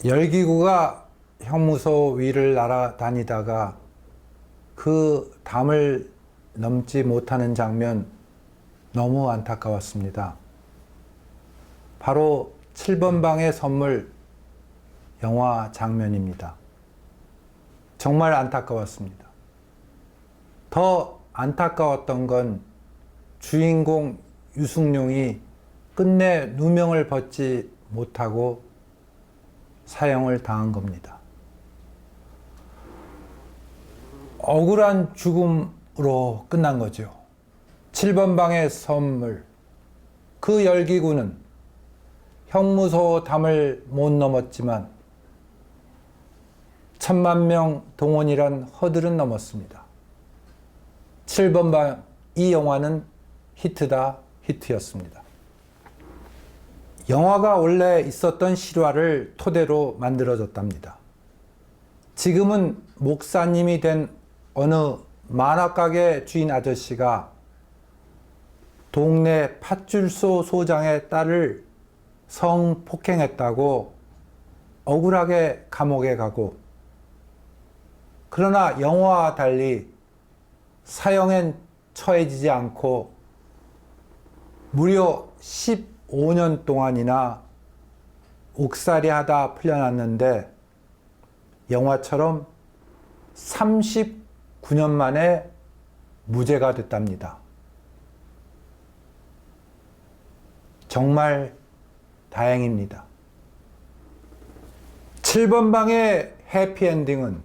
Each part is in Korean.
열기구가 형무소 위를 날아다니다가 그 담을 넘지 못하는 장면 너무 안타까웠습니다. 바로 7번 방의 선물 영화 장면입니다. 정말 안타까웠습니다. 더 안타까웠던 건 주인공 유승룡이 끝내 누명을 벗지 못하고 사형을 당한 겁니다. 억울한 죽음으로 끝난 거죠. 7번 방의 선물, 그 열기구는 형무소 담을 못 넘었지만 1000만 명 동원이란 허들은 넘었습니다. 7번 방, 이 영화는 히트다 히트였습니다. 영화가 원래 있었던 실화를 토대로 만들어졌답니다. 지금은 목사님이 된 어느 만화가게 주인 아저씨가 동네 팥줄소 소장의 딸을 성폭행했다고 억울하게 감옥에 가고, 그러나 영화와 달리 사형엔 처해지지 않고 무려 15년 동안이나 옥살이하다 풀려났는데 영화처럼 39년 만에 무죄가 됐답니다. 정말 다행입니다. 7번 방의 해피엔딩은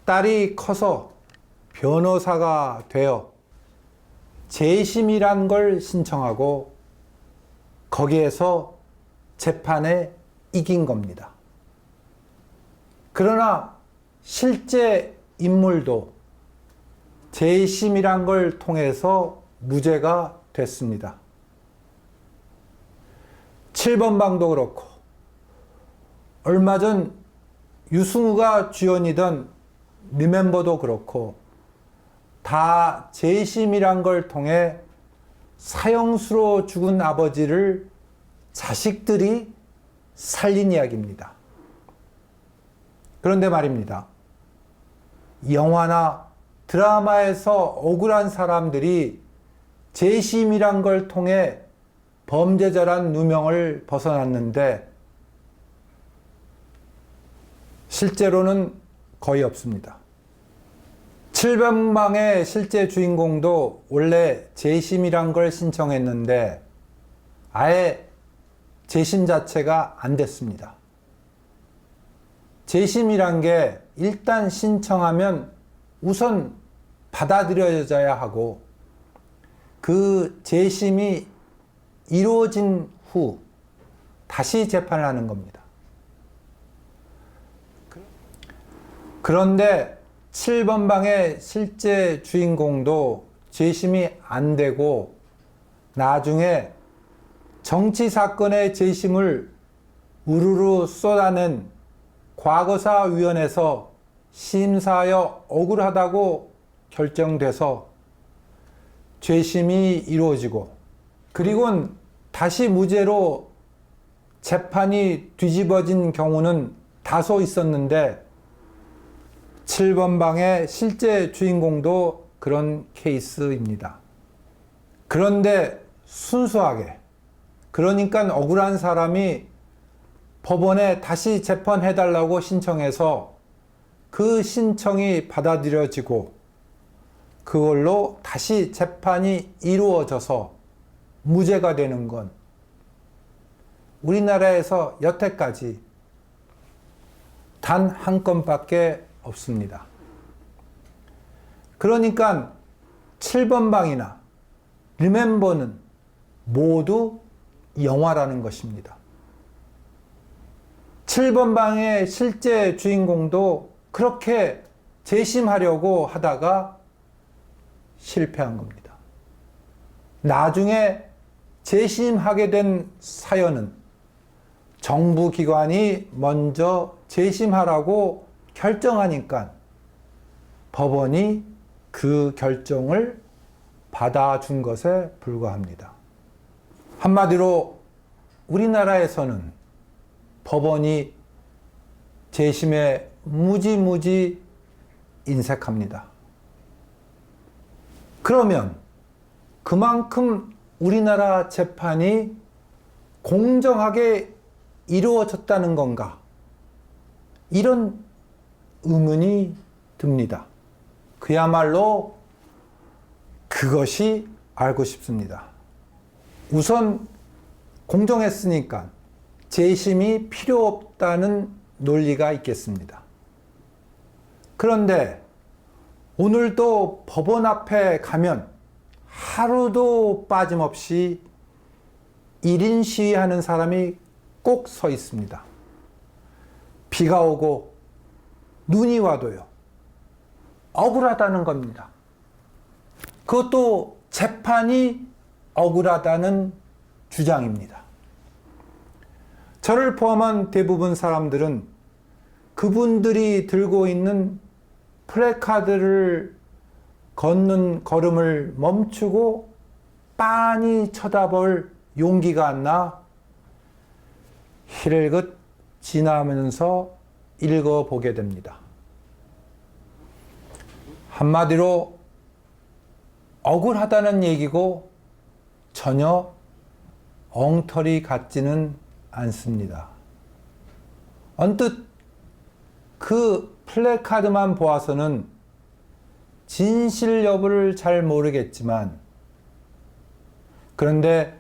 딸이 커서 변호사가 되어 재심이란 걸 신청하고 거기에서 재판에 이긴 겁니다. 그러나 실제 인물도 재심이란 걸 통해서 무죄가 됐습니다. 7번 방도 그렇고 얼마 전 유승우가 주연이던 리멤버도 그렇고 다 재심이란 걸 통해 사형수로 죽은 아버지를 자식들이 살린 이야기입니다. 그런데 말입니다. 영화나 드라마에서 억울한 사람들이 재심이란 걸 통해 범죄자란 누명을 벗어났는데 실제로는 거의 없습니다. 7번 방의 실제 주인공도 원래 재심이란 걸 신청했는데 아예 재심 자체가 안 됐습니다. 재심이란 게 일단 신청하면 우선 받아들여져야 하고 그 재심이 이루어진 후 다시 재판을 하는 겁니다. 그런데 7번 방의 실제 주인공도 재심이 안 되고 나중에 정치 사건의 재심을 우르르 쏟아낸 과거사위원회에서 심사하여 억울하다고 결정돼서 재심이 이루어지고 그리고는 다시 무죄로 재판이 뒤집어진 경우는 다소 있었는데 7번 방의 실제 주인공도 그런 케이스입니다. 그런데 순수하게, 그러니까 억울한 사람이 법원에 다시 재판해달라고 신청해서 그 신청이 받아들여지고 그걸로 다시 재판이 이루어져서 무죄가 되는 건 우리나라에서 여태까지 단 한 건밖에 없습니다. 그러니까 7번 방이나 리멤버는 모두 영화라는 것입니다. 7번 방의 실제 주인공도 그렇게 재심하려고 하다가 실패한 겁니다. 나중에 재심하게 된 사연은 정부 기관이 먼저 재심하라고 결정하니까 법원이 그 결정을 받아준 것에 불과합니다. 한마디로 우리나라에서는 법원이 재심에 무지무지 인색합니다. 그러면 그만큼 우리나라 재판이 공정하게 이루어졌다는 건가? 이런 의문이 듭니다. 그야말로 그것이 알고 싶습니다. 우선 공정했으니까 재심이 필요 없다는 논리가 있겠습니다. 그런데 오늘도 법원 앞에 가면 하루도 빠짐없이 1인 시위하는 사람이 꼭 서 있습니다. 비가 오고 눈이 와도요. 억울하다는 겁니다. 그것도 재판이 억울하다는 주장입니다. 저를 포함한 대부분 사람들은 그분들이 들고 있는 플래카드를 걷는 걸음을 멈추고 빤히 쳐다볼 용기가 안 나 힐끗 지나면서 읽어보게 됩니다. 한마디로 억울하다는 얘기고 전혀 엉터리 같지는 않습니다. 언뜻 그 플래카드만 보아서는 진실 여부를 잘 모르겠지만, 그런데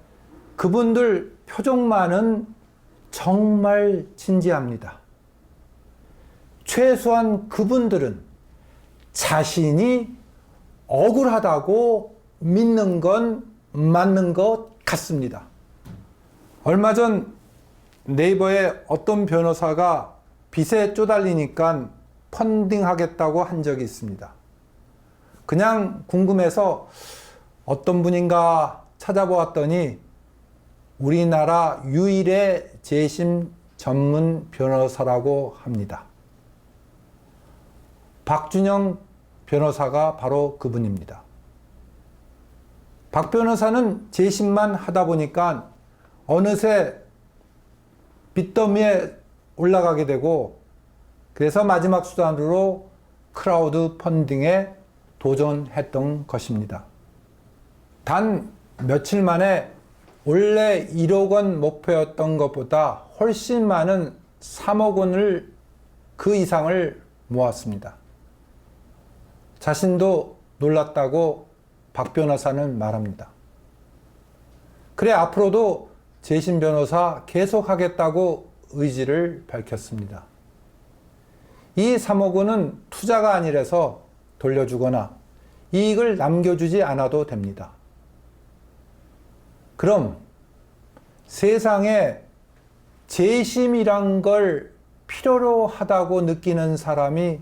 그분들 표정만은 정말 진지합니다. 최소한 그분들은 자신이 억울하다고 믿는 건 맞는 것 같습니다. 얼마 전 네이버에 어떤 변호사가 빚에 쪼달리니까 펀딩하겠다고 한 적이 있습니다. 그냥 궁금해서 어떤 분인가 찾아보았더니 우리나라 유일의 재심 전문 변호사라고 합니다. 박준영 변호사가 바로 그분입니다. 박 변호사는 재심만 하다 보니까 어느새 빚더미에 올라가게 되고, 그래서 마지막 수단으로 크라우드 펀딩에 도전했던 것입니다. 단 며칠 만에 원래 1억 원 목표였던 것보다 훨씬 많은 3억 원을 그 이상을 모았습니다. 자신도 놀랐다고 박 변호사는 말합니다. 그래 앞으로도 재심 변호사 계속하겠다고 의지를 밝혔습니다. 이 3억 원은 투자가 아니라서 돌려주거나 이익을 남겨주지 않아도 됩니다. 그럼 세상에 재심이란 걸 필요로 하다고 느끼는 사람이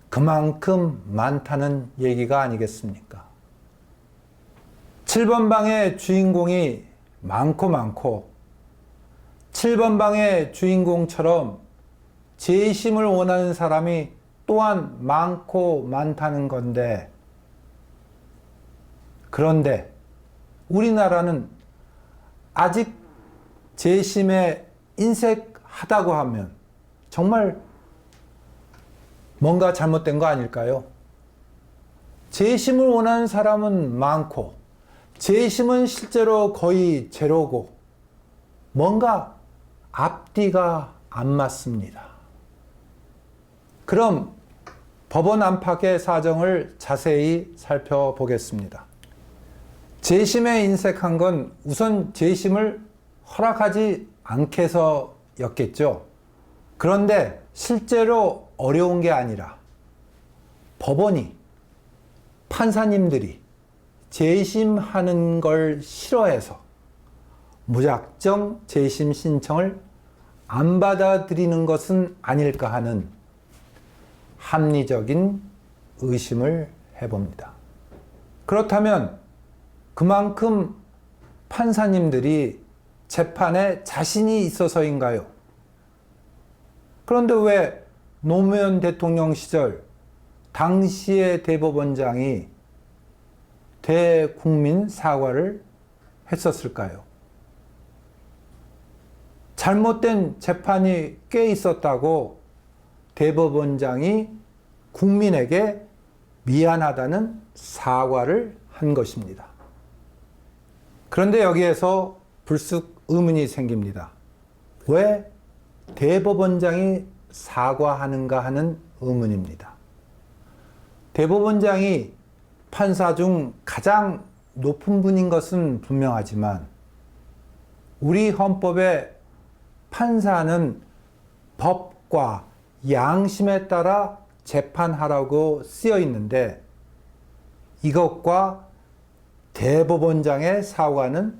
그만큼 많다는 얘기가 아니겠습니까? 7번 방의 주인공이 많고 7번 방의 주인공처럼 재심을 원하는 사람이 또한 많고 많다는 건데, 그런데 우리나라는 아직 재심에 인색하다고 하면 정말 뭔가 잘못된 거 아닐까요? 재심을 원하는 사람은 많고 재심은 실제로 거의 제로고 뭔가 앞뒤가 안 맞습니다. 그럼 법원 안팎의 사정을 자세히 살펴보겠습니다. 재심에 인색한 건 우선 재심을 허락하지 않게 해서였겠죠. 그런데 실제로 어려운 게 아니라 법원이, 판사님들이 재심하는 걸 싫어해서 무작정 재심 신청을 안 받아들이는 것은 아닐까 하는 합리적인 의심을 해봅니다. 그렇다면 그만큼 판사님들이 재판에 자신이 있어서인가요? 그런데 왜 노무현 대통령 시절 당시의 대법원장이 대국민 사과를 했었을까요? 잘못된 재판이 꽤 있었다고 대법원장이 국민에게 미안하다는 사과를 한 것입니다. 그런데 여기에서 불쑥 의문이 생깁니다. 왜 대법원장이 사과하는가 하는 의문입니다. 대법원장이 판사 중 가장 높은 분인 것은 분명하지만 우리 헌법에 판사는 법과 양심에 따라 재판하라고 쓰여 있는데 이것과 대법원장의 사과는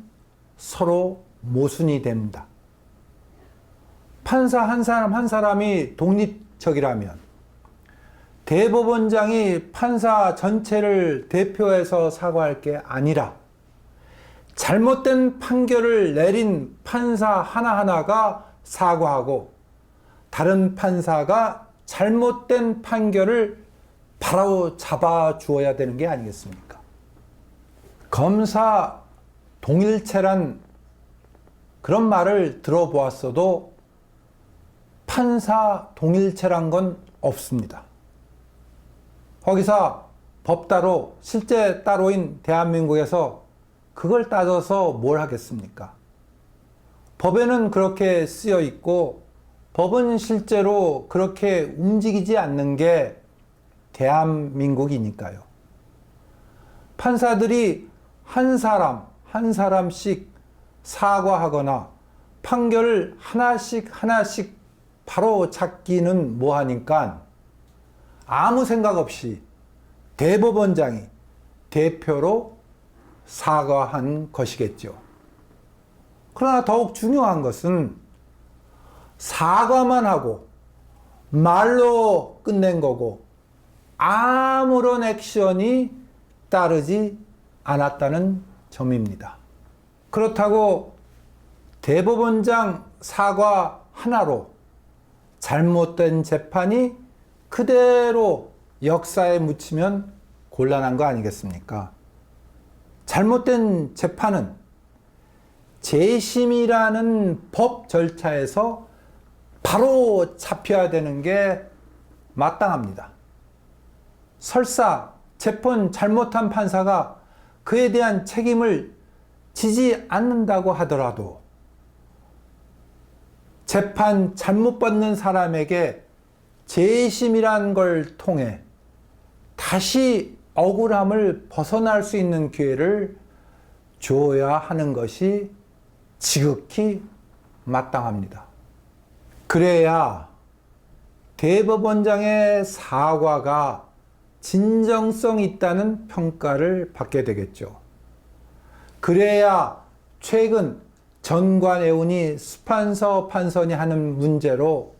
서로 모순이 됩니다. 판사 한 사람 한 사람이 독립적이라면 대법원장이 판사 전체를 대표해서 사과할 게 아니라 잘못된 판결을 내린 판사 하나하나가 사과하고 다른 판사가 잘못된 판결을 바로 잡아 주어야 되는 게 아니겠습니까? 검사 동일체란 그런 말을 들어보았어도 판사 동일체란 건 없습니다. 거기서 법 따로 실제 따로인 대한민국에서 그걸 따져서 뭘 하겠습니까? 법에는 그렇게 쓰여 있고 법은 실제로 그렇게 움직이지 않는 게 대한민국이니까요. 판사들이 한 사람 한 사람씩 사과하거나 판결을 하나씩 바로 찾기는 뭐하니까 아무 생각 없이 대법원장이 대표로 사과한 것이겠죠. 그러나 더욱 중요한 것은 사과만 하고 말로 끝낸 거고 아무런 액션이 따르지 않았다는 점입니다. 그렇다고 대법원장 사과 하나로 잘못된 재판이 그대로 역사에 묻히면 곤란한 거 아니겠습니까? 잘못된 재판은 재심이라는 법 절차에서 바로 잡혀야 되는 게 마땅합니다. 설사 재판 잘못한 판사가 그에 대한 책임을 지지 않는다고 하더라도 재판 잘못 받는 사람에게 재심이란 걸 통해 다시 억울함을 벗어날 수 있는 기회를 줘야 하는 것이 지극히 마땅합니다. 그래야 대법원장의 사과가 진정성 있다는 평가를 받게 되겠죠. 그래야 최근 전관예운이 수판서 판선이 하는 문제로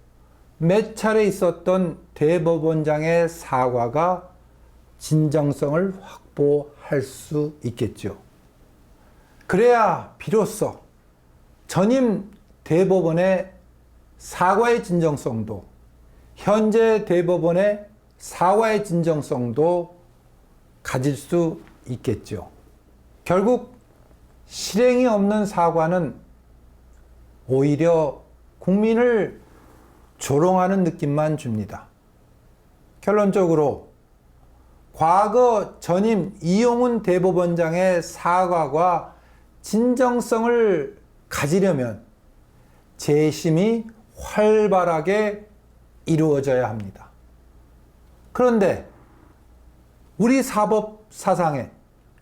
몇 차례 있었던 대법원장의 사과가 진정성을 확보할 수 있겠죠. 그래야 비로소 전임 대법원의 사과의 진정성도 현재 대법원의 사과의 진정성도 가질 수 있겠죠. 결국 실행이 없는 사과는 오히려 국민을 조롱하는 느낌만 줍니다. 결론적으로 과거 전임 이용훈 대법원장의 사과가 진정성을 가지려면 재심이 활발하게 이루어져야 합니다. 그런데 우리 사법 사상에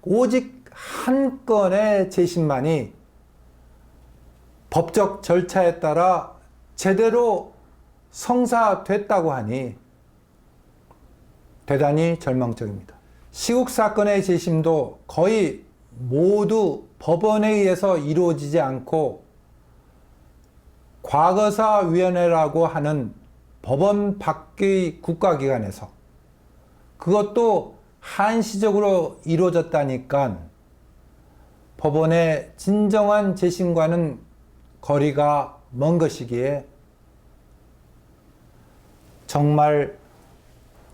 오직 한 건의 재심만이 법적 절차에 따라 제대로 성사됐다고 하니 대단히 절망적입니다. 시국 사건의 재심도 거의 모두 법원에 의해서 이루어지지 않고 과거사위원회라고 하는 법원 밖의 국가기관에서 그것도 한시적으로 이루어졌다니까 법원의 진정한 재심과는 거리가 먼 것이기에 정말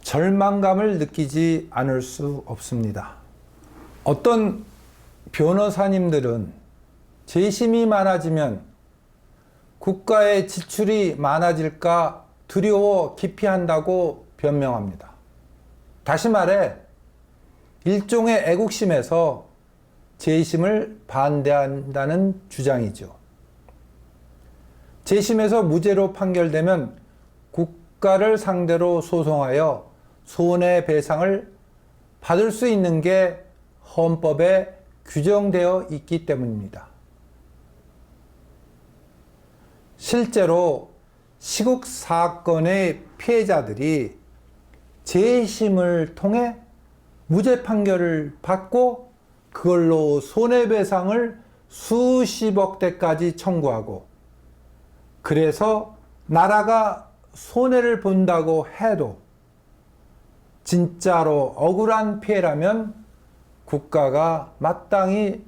절망감을 느끼지 않을 수 없습니다. 어떤 변호사님들은 재심이 많아지면 국가의 지출이 많아질까 두려워 기피한다고 변명합니다. 다시 말해 일종의 애국심에서 재심을 반대한다는 주장이죠. 재심에서 무죄로 판결되면 국가를 상대로 소송하여 손해배상을 받을 수 있는 게 헌법에 규정되어 있기 때문입니다. 실제로 시국 사건의 피해자들이 재심을 통해 무죄 판결을 받고 그걸로 손해배상을 수십억 대까지 청구하고, 그래서 나라가 손해를 본다고 해도 진짜로 억울한 피해라면 국가가 마땅히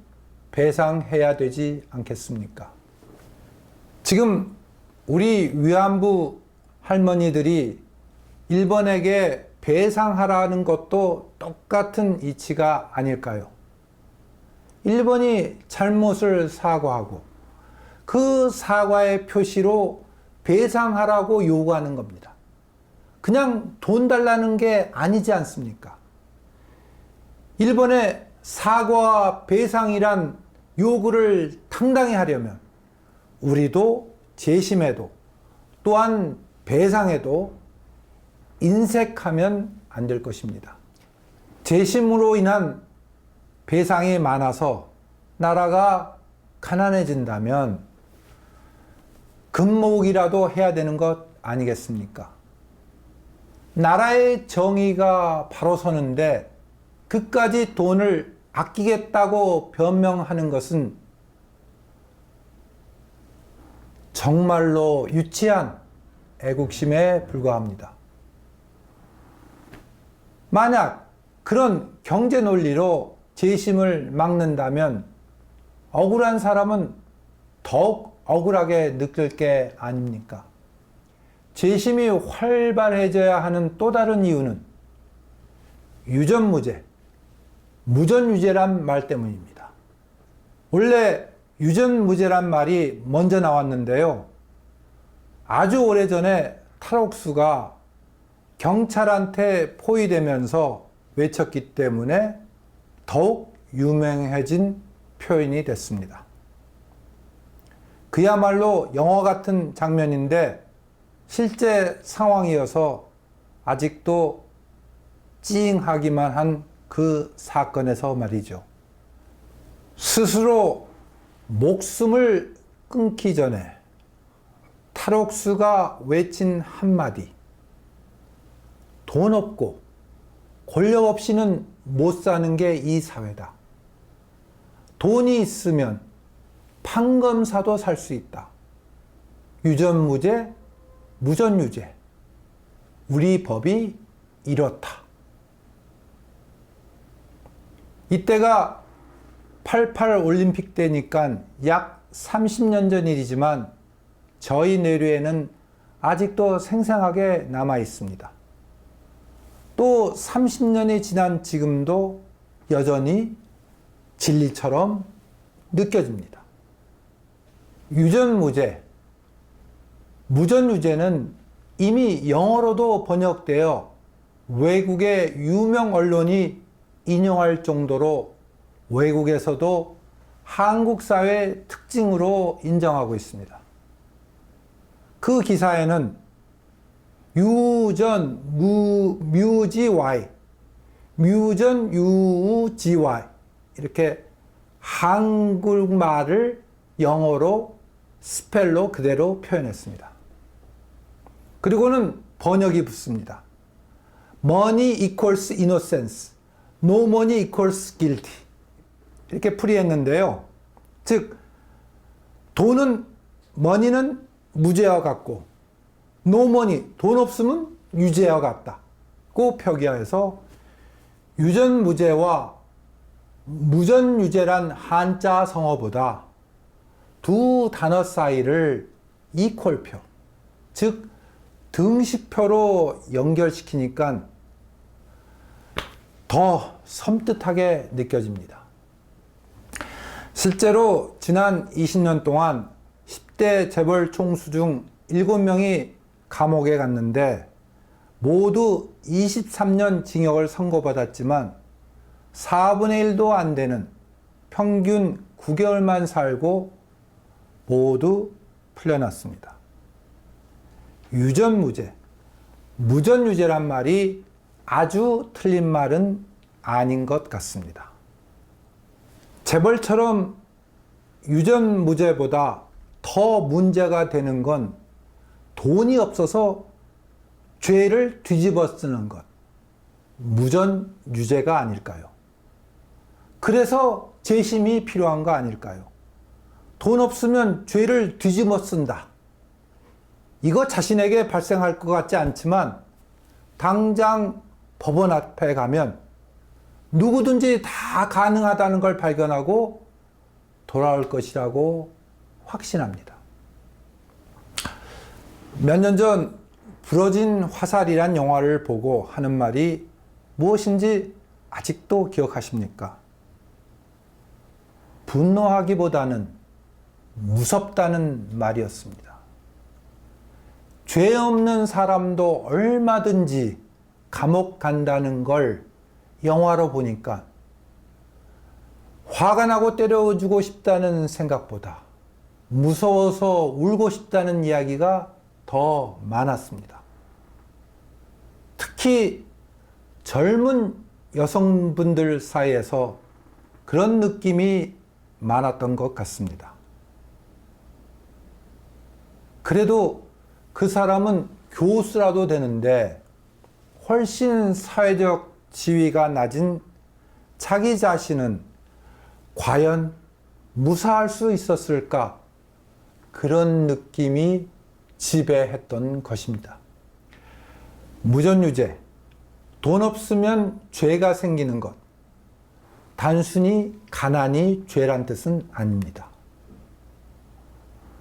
배상해야 되지 않겠습니까? 지금 우리 위안부 할머니들이 일본에게 배상하라는 것도 똑같은 이치가 아닐까요? 일본이 잘못을 사과하고 그 사과의 표시로 배상하라고 요구하는 겁니다. 그냥 돈 달라는 게 아니지 않습니까? 일본의 사과와 배상이란 요구를 당당히 하려면 우리도 재심에도 또한 배상에도 인색하면 안 될 것입니다. 재심으로 인한 배상이 많아서 나라가 가난해진다면 금목이라도 해야 되는 것 아니겠습니까? 나라의 정의가 바로 서는데 그까지 돈을 아끼겠다고 변명하는 것은 정말로 유치한 애국심에 불과합니다. 만약 그런 경제 논리로 재심을 막는다면 억울한 사람은 더욱 억울하게 느낄 게 아닙니까? 재심이 활발해져야 하는 또 다른 이유는 유전무죄, 무전유죄란 말 때문입니다. 원래 유전무죄란 말이 먼저 나왔는데요. 아주 오래전에 탈옥수가 경찰한테 포위되면서 외쳤기 때문에 더욱 유명해진 표현이 됐습니다. 그야말로 영화 같은 장면인데 실제 상황이어서 아직도 찡하기만 한 그 사건에서 말이죠. 스스로 목숨을 끊기 전에 탈옥수가 외친 한마디, 돈 없고 권력 없이는 못 사는 게 이 사회다. 돈이 있으면 판검사도 살 수 있다. 유전무죄, 무전유죄. 우리 법이 이렇다. 이때가 88 올림픽 때니까 약 30년 전 일이지만 저희 내류에는 아직도 생생하게 남아 있습니다. 또 30년이 지난 지금도 여전히 진리처럼 느껴집니다. 유전무죄, 무전유죄는 이미 영어로도 번역되어 외국의 유명 언론이 인용할 정도로 외국에서도 한국 사회의 특징으로 인정하고 있습니다. 그 기사에는 유전 뮤지와이, 뮤전 유지와이 이렇게 한국말을 영어로 스펠로 그대로 표현했습니다. 그리고는 번역이 붙습니다. Money equals innocence, no money equals guilty. 이렇게 풀이했는데요. 즉, 돈은, money는 무죄와 같고, no money, 돈 없으면 유죄와 같다고 표기해서 유전무죄와 무전유죄란 한자 성어보다 두 단어 사이를 이퀄표, 즉 등식표로 연결시키니까 더 섬뜩하게 느껴집니다. 실제로 지난 20년 동안 10대 재벌 총수 중 7명이 감옥에 갔는데 모두 23년 징역을 선고받았지만 4분의 1도 안 되는 평균 9개월만 살고 모두 풀려났습니다. 유전무죄, 무전유죄란 말이 아주 틀린 말은 아닌 것 같습니다. 재벌처럼 유전무죄보다 더 문제가 되는 건 돈이 없어서 죄를 뒤집어 쓰는 것, 무전유죄가 아닐까요? 그래서 재심이 필요한 거 아닐까요? 돈 없으면 죄를 뒤집어 쓴다. 이거 자신에게 발생할 것 같지 않지만 당장 법원 앞에 가면 누구든지 다 가능하다는 걸 발견하고 돌아올 것이라고 확신합니다. 몇 년 전 부러진 화살이란 영화를 보고 하는 말이 무엇인지 아직도 기억하십니까? 분노하기보다는 무섭다는 말이었습니다. 죄 없는 사람도 얼마든지 감옥 간다는 걸 영화로 보니까 화가 나고 때려주고 싶다는 생각보다 무서워서 울고 싶다는 이야기가 더 많았습니다. 특히 젊은 여성분들 사이에서 그런 느낌이 많았던 것 같습니다. 그래도 그 사람은 교수라도 되는데 훨씬 사회적 지위가 낮은 자기 자신은 과연 무사할 수 있었을까? 그런 느낌이 지배했던 것입니다. 무전유죄, 돈 없으면 죄가 생기는 것, 단순히 가난이 죄란 뜻은 아닙니다.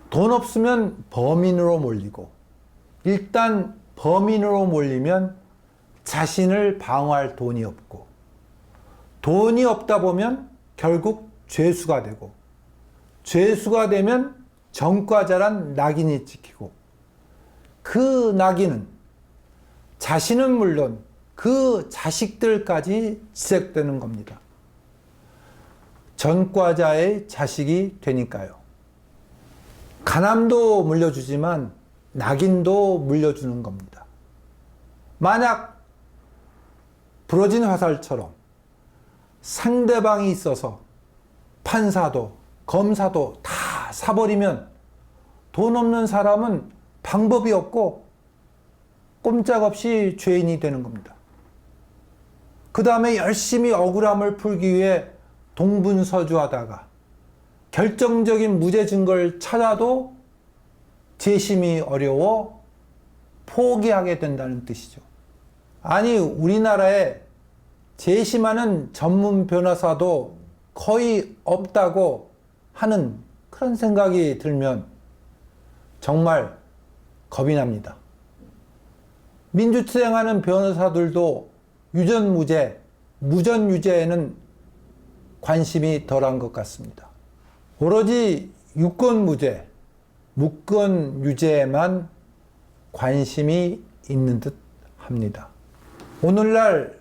돈 없으면 범인으로 몰리고, 일단 범인으로 몰리면 자신을 방어할 돈이 없고, 돈이 없다 보면 결국 죄수가 되고, 죄수가 되면 전과자란 낙인이 찍히고, 그 낙인은 자신은 물론 그 자식들까지 지적되는 겁니다. 전과자의 자식이 되니까요. 가남도 물려주지만 낙인도 물려주는 겁니다. 만약 부러진 화살처럼 상대방이 있어서 판사도 검사도 다 사버리면 돈 없는 사람은 방법이 없고 꼼짝없이 죄인이 되는 겁니다. 그 다음에 열심히 억울함을 풀기 위해 동분서주하다가 결정적인 무죄 증거를 찾아도 재심이 어려워 포기하게 된다는 뜻이죠. 아니, 우리나라에 재심하는 전문 변호사도 거의 없다고 하는 그런 생각이 들면 정말 겁이 납니다. 민주투쟁하는 변호사들도 유전무죄, 무전유죄에는 관심이 덜한 것 같습니다. 오로지 유권무죄, 무권유죄에만 관심이 있는 듯 합니다. 오늘날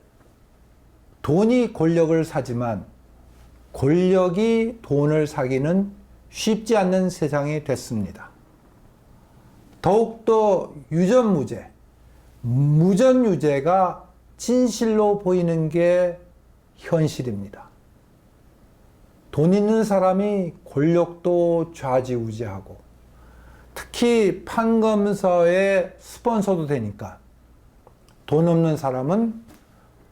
돈이 권력을 사지만 권력이 돈을 사기는 쉽지 않는 세상이 됐습니다. 더욱더 유전무죄, 무전유죄가 진실로 보이는 게 현실입니다. 돈 있는 사람이 권력도 좌지우지하고 특히 판검사의 스폰서도 되니까 돈 없는 사람은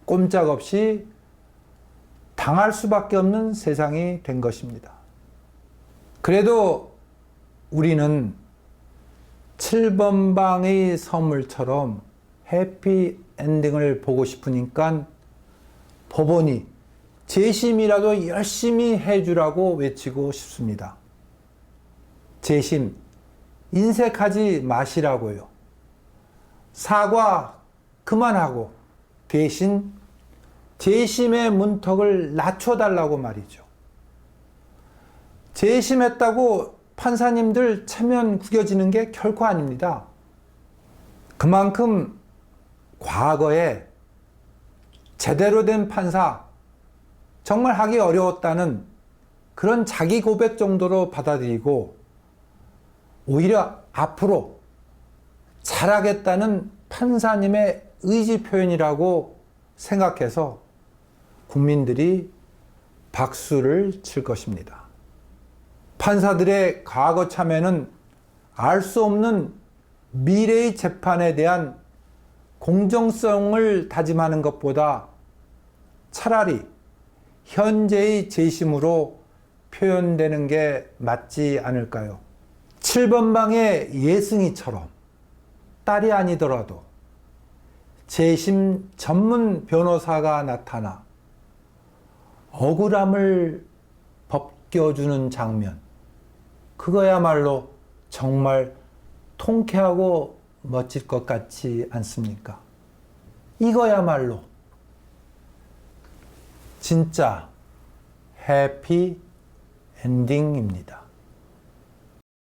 꼼짝없이 당할 수밖에 없는 세상이 된 것입니다. 그래도 우리는 7번 방의 선물처럼 해피엔딩을 보고 싶으니까 법원이 재심이라도 열심히 해주라고 외치고 싶습니다. 재심, 인색하지 마시라고요. 사과 그만하고 대신 재심의 문턱을 낮춰달라고 말이죠. 재심했다고 판사님들 체면 구겨지는 게 결코 아닙니다. 그만큼 과거에 제대로 된 판사, 정말 하기 어려웠다는 그런 자기 고백 정도로 받아들이고 오히려 앞으로 잘하겠다는 판사님의 의지 표현이라고 생각해서 국민들이 박수를 칠 것입니다. 판사들의 과거 참여는 알 수 없는 미래의 재판에 대한 공정성을 다짐하는 것보다 차라리 현재의 재심으로 표현되는 게 맞지 않을까요? 7번방의 예승이처럼 딸이 아니더라도 재심 전문 변호사가 나타나 억울함을 벗겨주는 장면, 그거야말로 정말 통쾌하고 멋질 것 같지 않습니까? 이거야말로 진짜 해피 엔딩입니다.